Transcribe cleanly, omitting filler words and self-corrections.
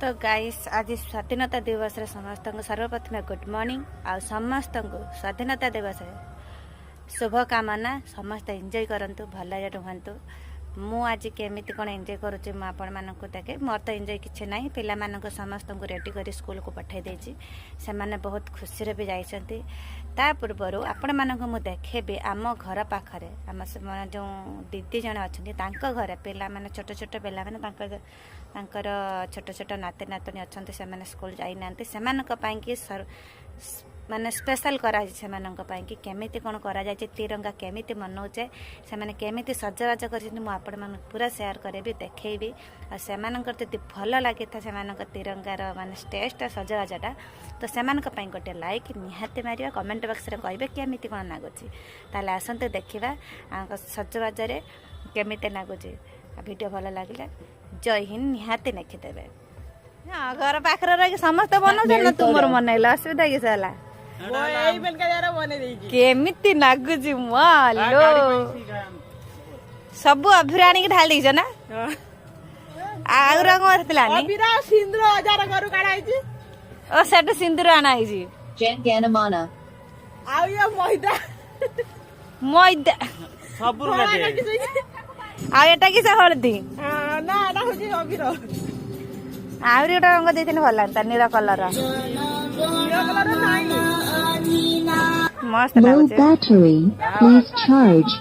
तो गाइस आज स्वाधीनता दिवस रे समस्त सर्वप्रथम गुड मॉर्निंग आ समस्त स्वाधीनता दिवस शुभकामना समस्त एंजॉय करंतु भलरे रुहंतु। मु आज केमिति कोन एंजॉय करूची मु आपण मानकु देखे मोर तो एंजॉय किछि नाही पिला मानक समस्त को रेडी करी स्कूल को पठाई देछि से माने बहुत खुशी रे भी जाइछंती। ता पूर्वरु आपण मानक मु देखेबे आम घर पाखरे आम जो दीदी जने अछंती तांको घर पिला माने छोट छोट पिला माने तांकर छोट छोट नाती नातनी अछंती से माने स्कूल जाई नांती से मानक पई कि माने स्पेशल करा से मानक पई कि केमिति कोन करा जाय तिरंगा केमिति मनौचे से माने केमिति सजवाज कर मु आपण मन पूरा शेयर करेबी देखैबी आ से मानक जति भल लागे था से मानक तिरंगार माने स्टेजटा सजवाजटा तो से मानक पई गोटे लाइक निहाते मारिया कमेंट बॉक्स रे कहबे केमिति कोन लागुची ताले आसंते देखिबा सजवाज रे केमिति लागुची वीडियो भल लागिला जय हिंद निहाते लिखि देबे। हां घर पाखर रे समस्त बनौछ न तुमर मनैला असुविधा कि साला एई बेलका यार बने देई केमिति नागुची मालो सब अभिराणी के ढाल दीछ ना आउ रंग मरतला नी अभिरा सिंदूर हजार गरु काढाई छी ओ सेट सिंदूर आनाई छी Jen Ganamana. आउ ये मैदा मैदा सब रंग दे आ एटा कि से हळदी ना ना होजी अभिरा आउरी गोटे रंग देथिन भल लागता नीला कलर कलर नाही मस्त Low लाଗୁଛି battery. Please charge.